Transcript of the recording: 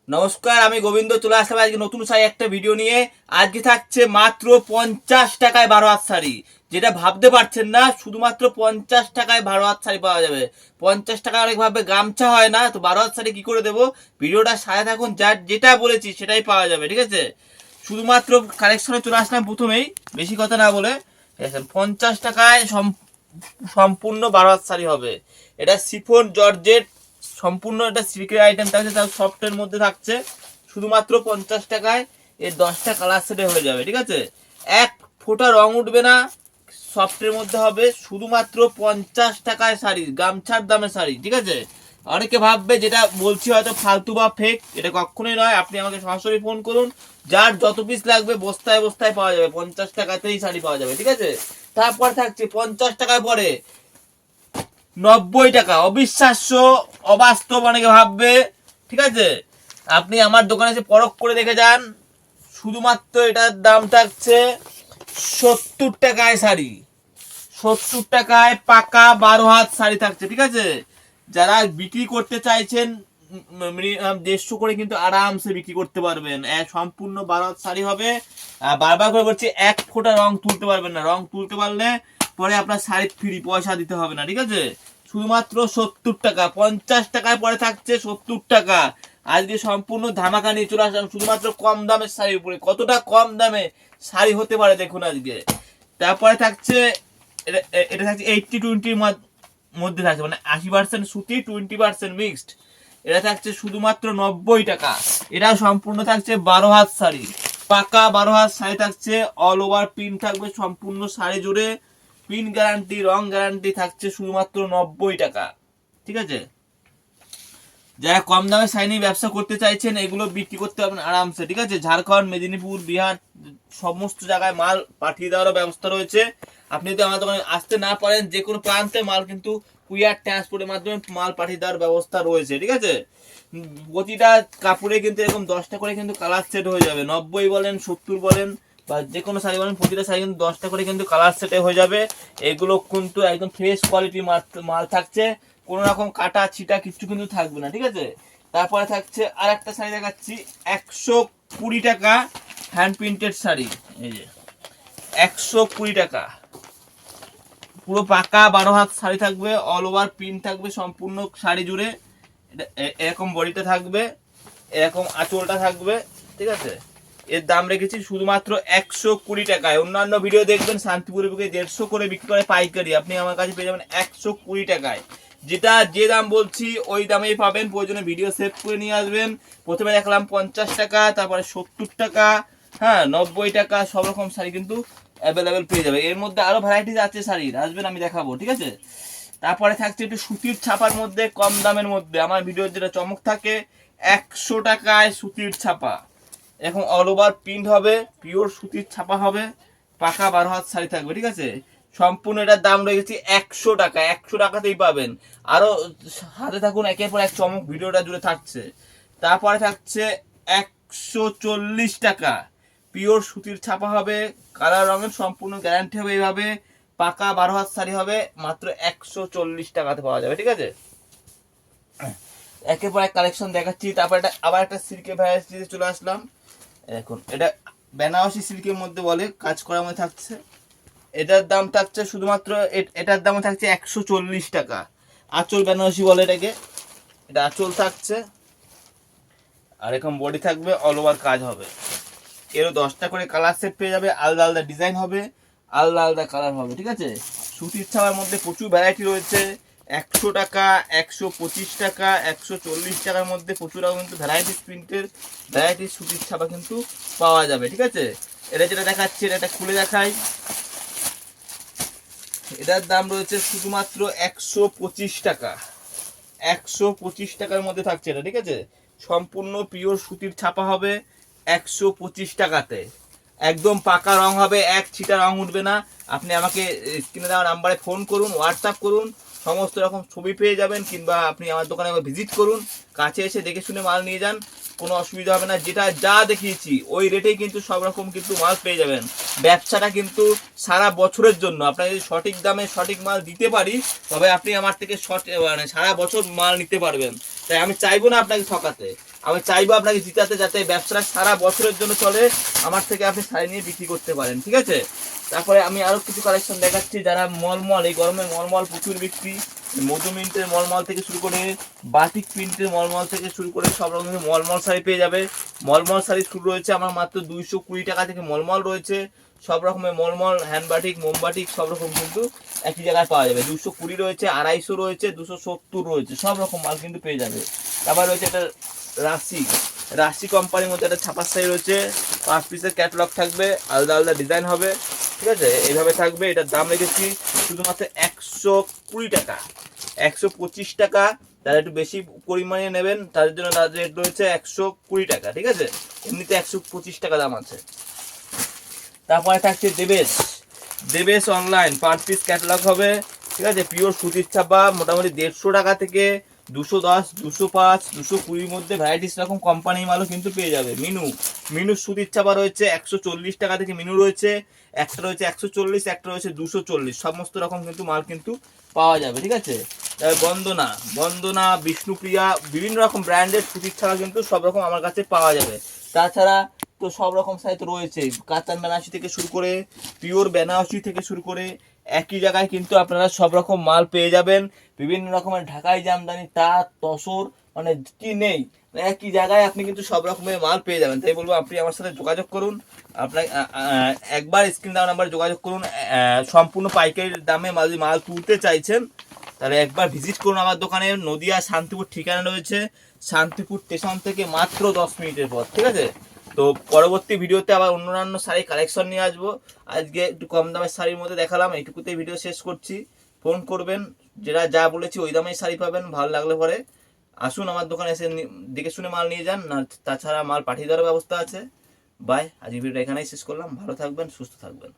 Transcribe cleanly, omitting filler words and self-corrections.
নমস্কার, আমি গোবিন্দ চলে আসলাম আজকে নতুন শাড়ি একটা ভিডিও নিয়ে। আজকে থাকছে মাত্র 50 টাকায় 12 হাত শাড়ি। যেটা ভাবতে পারছেন না, শুধুমাত্র 50 টাকায় 12 হাত শাড়ি পাওয়া যাবে। 50 টাকা অনেক ভাবে গামছা হয় না, তো 12 হাত শাড়ি কি করে দেবো? ভিডিওটা সাথে থাকুন, যেটা বলেছি সেটাই পাওয়া যাবে, ঠিক আছে? শুধুমাত্র কালেকশনে চলে আসলাম প্রথমেই, বেশি কথা না বলে। 50 টাকায় সম্পূর্ণ 12 হাত শাড়ি হবে। এটা শিফন জর্জেট, সম্পূর্ণ এটা সিল্কের আইটেম থাকছে, তার সফটের মধ্যে থাকছে। শুধুমাত্র 50 টাকায় এর 10টা কালার সেটে হয়ে যাবে, ঠিক আছে? এক ফোঁটা রং উঠবে না, সফটের মধ্যে হবে। শুধুমাত্র 50 টাকায় শাড়ি, গামছার দামে শাড়ি, ঠিক আছে? অনেকে ভাববে যেটা বলছি হয়তো ফালতু বা ফেক, এটা কখনোই নয়। আপনি আমাকে সরাসরি ফোন করুন, যার যত পিস লাগবে বস্তায় বস্তায় পাওয়া যাবে। 50 টাকাতেই শাড়ি পাওয়া যাবে, ঠিক আছে? তারপর থাকছে 50 টাকায় পরে 90 টাকা। অবিশ্বাস্য, অবাস্তব অনেকে ভাববে, ঠিক আছে? আপনি আমার দোকানে এসে পরখ করে দেখে যান। শুধুমাত্র এটার দাম থাকছে 70 টাকায় শাড়ি। 70 টাকায় পাকা 12 হাত শাড়ি থাকছে, ঠিক আছে? যারা বিক্রি করতে চাইছেন, 150 করে কিন্তু আরামসে বিক্রি করতে পারবেন। সম্পূর্ণ 12 হাত শাড়ি হবে। বারবার করে বলছি, এক ফোঁটা রং তুলতে পারবেন না। রং তুলতে পারলে পরে আপনার শাড়ি ফ্রি, পয়সা দিতে হবে না, ঠিক আছে? শুধুমাত্র 70 টাকা। 50 টাকায় পরে থাকছে 70 টাকা। আজকে সম্পূর্ণ ধামাকা নিয়ে চলে আসলাম শুধুমাত্র কম দামের শাড়ির উপরে। কতটা কম দামে শাড়ি হতে পারে দেখুন আজকে। তারপরে থাকছে এটা থাকছে 80-20 মধ্যে থাকছে, মানে 80% সুতি, 20% মিক্সড। এটা থাকছে শুধুমাত্র 90 টাকা। এটাও সম্পূর্ণ থাকছে 12 হাত শাড়ি, পাকা 12 হাত শাড়ি থাকছে। অল ওভার প্রিন্ট থাকবে সম্পূর্ণ শাড়ি জুড়ে। প্রিন্ট গ্যারান্টি, রং গ্যারান্টি থাকছে শুধুমাত্র 90 টাকা, ঠিক আছে? যারা কম দামে শাড়ি নিয়ে ব্যবসা করতে চাইছেন, এগুলো বিক্রি করতে পারবেন আরামসে, ঠিক আছে? ঝাড়খণ্ড, মেদিনীপুর, বিহার সমস্ত জায়গায় মাল পাঠিয়ে দেওয়ার ব্যবস্থা রয়েছে। আপনি যদি আমার দোকানে আসতে না পারেন, যে কোনো প্রান্তে মাল কিন্তু কুরিয়ার ট্রান্সপোর্টের মাধ্যমে মাল পাঠিয়ে দেওয়ার ব্যবস্থা রয়েছে, ঠিক আছে? প্রতিটা কাপড়ে কিন্তু এরকম 10টা করে কিন্তু কালার সেট হয়ে যাবে। 90 বলেন, 70 বলেন, বা যে কোনো শাড়ি বলেন, প্রতিটা শাড়ি কিন্তু 10টা করে কিন্তু কালার সেটে হয়ে যাবে। এগুলো কিন্তু একদম ফ্রেশ কোয়ালিটি মাল থাকছে। কোনো রকম কাটা ছিটা কিচ্ছু কিন্তু থাকবে না, ঠিক আছে? তারপরে থাকছে আর একটা শাড়ি দেখাচ্ছি, 120 টাকা হ্যান্ড প্রিন্টেড শাড়ি। এই যে 120 টাকা, পুরো পাকা 12 হাত শাড়ি থাকবে। অল ওভার প্রিন্ট থাকবে সম্পূর্ণ শাড়ি জুড়ে। এরকম বডিটা থাকবে, এরকম আঁচলটা থাকবে, ঠিক আছে? এর দাম রেখেছি শুধুমাত্র 120 টাকায়। অন্যান্য ভিডিও দেখবেন শান্তিপুরের বুকে 150 করে বিক্রি করে পাইকারি, আপনি আমার কাছে পেয়ে যাবেন 120 টাকায়। যেটা যে দাম বলছি ওই দামেই পাবেন। প্রয়োজনে ভিডিও সেভ করে নিয়ে আসবেন। প্রথমে দেখলাম 50 টাকা, তারপরে 70 টাকা, হ্যাঁ 90 টাকা। সব রকম শাড়ি কিন্তু অ্যাভেলেবেল পেয়ে যাবে। এর মধ্যে আরো ভ্যারাইটিস আছে শাড়ির, আসবেন আমি দেখাবো, ঠিক আছে? তারপরে থাকছে একটু সুতির ছাপার মধ্যে, কম দামের মধ্যে। আমার ভিডিওর যেটা চমক থাকে, 100 টাকায় সুতির ছাপা। এখন অল ওভার প্রিন্ট হবে, পিওর সুতির ছাপা হবে, পাকা 12 হাত শাড়ি থাকবে, ঠিক আছে? সম্পূর্ণ এটার দাম রয়েছে 100 টাকা। 100 টাকাতেই পাবেন। আরো হাতে থাকুন, একের পর এক চমক ভিডিওটা জুড়ে থাকছে। তারপরে থাকছে 140 টাকা, পিওর সুতির ছাপা হবে, কালার রঙের সম্পূর্ণ গ্যারান্টি হবে। এইভাবে পাকা 12 হাত শাড়ি হবে, মাত্র 140 টাকাতে পাওয়া যাবে, ঠিক আছে? একের পর এক কালেকশন দেখাচ্ছি। তারপর এটা আবার একটা সিল্কের ভ্যারাইটিতে চলে আসলাম। এখন এটা বেনারসি সিল্কের মধ্যে বলে, কাজ করার মধ্যে থাকছে। এটার দাম থাকছে শুধুমাত্র, এটার দাম থাকছে 140 টাকা। আঁচল বেনারসি বলে এটাকে। এটা আঁচল থাকছে, আর এরকম বডি থাকবে, অল ওভার কাজ হবে। এরও 10টা করে কালার সেট পেয়ে যাবে। আলাদা আলাদা ডিজাইন হবে, আলাদা আলাদা কালার হবে, ঠিক আছে? সুতির ছাপার মধ্যে প্রচুর ভ্যারাইটি রয়েছে। 100 টাকা, 125 টাকা, 140 টাকার মধ্যে প্রচুর রকম কিন্তু ভ্যারাইটিস প্রিন্টের, ভ্যারাইটিস সুতির ছাপা কিন্তু পাওয়া যাবে, ঠিক আছে? এটা যেটা দেখাচ্ছি, এটা খুলে দেখাই। এটার দাম রয়েছে শুধুমাত্র 125 টাকা। 125 টাকার মধ্যে থাকছে এটা, ঠিক আছে? সম্পূর্ণ পিওর সুতির ছাপা হবে 125 টাকাতে। একদম পাকা রং হবে, এক ছিটা রং উঠবে না। আপনি আমাকে স্ক্রিনে দেওয়া নাম্বারে ফোন করুন, হোয়াটসঅ্যাপ করুন, সমস্ত রকম ছবি পেয়ে যাবেন। কিংবা আপনি আমার দোকানে ভিজিট করুন, কাছে এসে দেখে শুনে মাল নিয়ে যান, কোনো অসুবিধা হবে না। যেটা যা দেখিয়েছি ওই রেটেই কিন্তু সব রকম কিন্তু মাল পেয়ে যাবেন। ব্যবসাটা কিন্তু সারা বছরের জন্য। আপনার যদি সঠিক দামে সঠিক মাল দিতে পারি, তবে আপনি আমার থেকে মানে সারা বছর মাল নিতে পারবেন। তাই আমি চাইবো না আপনাকে ঠকাতে। আমি চাইবো আপনাকে জিতাতে, যাতে ব্যবসাটা সারা বছরের জন্য চলে, আমার থেকে আপনি শাড়ি নিয়ে বিক্রি করতে পারেন, ঠিক আছে। তারপরে আমি আরো কিছু কালেকশন দেখাচ্ছি, যারা মলমল, এই গরমে মলমল প্রচুর বিক্রি, মধু মিন্টের মলমল থেকে শুরু করে বাটিক প্রিন্টের মলমল থেকে শুরু করে সব রকমের মলমল শাড়ি পেয়ে যাবে। মলমল শাড়ি শুরু রয়েছে আমার মাত্র 220 টাকা থেকে মলমল রয়েছে। সব রকমের মলমল, হ্যান্ড বাটিক, মোম বাটিক সব রকম কিন্তু একই জায়গায় পাওয়া যাবে। 220 রয়েছে, 250 রয়েছে, 270 রয়েছে, সব রকম মাল কিন্তু পেয়ে যাবে। তারপর রয়েছে একটা রাশি কোম্পানির মধ্যে একটা ছাপার শাড়ি রয়েছে, 5 পিসের ক্যাটালগ থাকবে, আলাদা আলাদা ডিজাইন হবে, ঠিক আছে, এইভাবে থাকবে। এটার দাম রেখেছি শুধুমাত্র 120 টাকা, 125 টাকা। যারা একটু বেশি পরিমাণে নেবেন তাদের জন্য তাদের রেট রয়েছে 120 টাকা, ঠিক আছে। এমনিতে 125 টাকা দাম আছে। তারপরে থাকছে দেবেশ অনলাইন, 5 পিস ক্যাটালগ হবে, ঠিক আছে। পিওর সুতির ছাপা, মোটামুটি 150 টাকা থেকে 210, 205, 220 মধ্যে ভ্যারাইটিস রকম কোম্পানি মালও কিন্তু পেয়ে যাবে। মিনু সুতির ছাপা রয়েছে 140 টাকা থেকে মিনু রয়েছে, একটা রয়েছে 140, একটা রয়েছে 240, সমস্ত রকম কিন্তু মাল কিন্তু পাওয়া যাবে, ঠিক আছে। বন্দনা, বিষ্ণুপ্রিয়া, বিভিন্ন রকম ব্র্যান্ডের সুতির ছাপা কিন্তু সব রকম আমার কাছে পাওয়া যাবে। তাছাড়া তো সব রকম সাইজ রয়েছে, কাতান বেনারসি থেকে শুরু করে পিওর বেনারসি থেকে শুরু করে একই জায়গায় কিন্তু আপনারা সব রকম মাল পেয়ে যাবেন। বিভিন্ন রকমের ঢাকাই জামদানি, তাঁত, তসর, মানে কি নেই, একই জায়গায় আপনি কিন্তু সব রকমের মাল পেয়ে যাবেন। তাই বলবো আপনি আমার সাথে যোগাযোগ করুন, আপনাকে একবার স্ক্রিন দেওয়া নাম্বারে যোগাযোগ করুন। সম্পূর্ণ পাইকারি দামে মাল তুলতে চাইছেন তাহলে একবার ভিজিট করুন আমার দোকানে। নদিয়া শান্তিপুর ঠিকানা রয়েছে, শান্তিপুর স্টেশন থেকে মাত্র 10 মিনিটের পর, ঠিক আছে। তো পরবর্তী ভিডিওতে আবার অন্যান্য শাড়ি কালেকশন নিয়ে আসবো। আজকে একটু কম দামের শাড়ির মধ্যে দেখালাম, এইটুকুতেই ভিডিও শেষ করছি। ফোন করবেন, যেটা যা বলেছি ওই দামেই শাড়ি পাবেন। ভালো লাগলে পরে আসুন আমার দোকানে এসে দেখে শুনে মাল নিয়ে যান, না তাছাড়া মাল পাঠিয়ে দেওয়ার ব্যবস্থা আছে। বাই, আজকে ভিডিওটা এখানেই শেষ করলাম। ভালো থাকবেন, সুস্থ থাকবেন।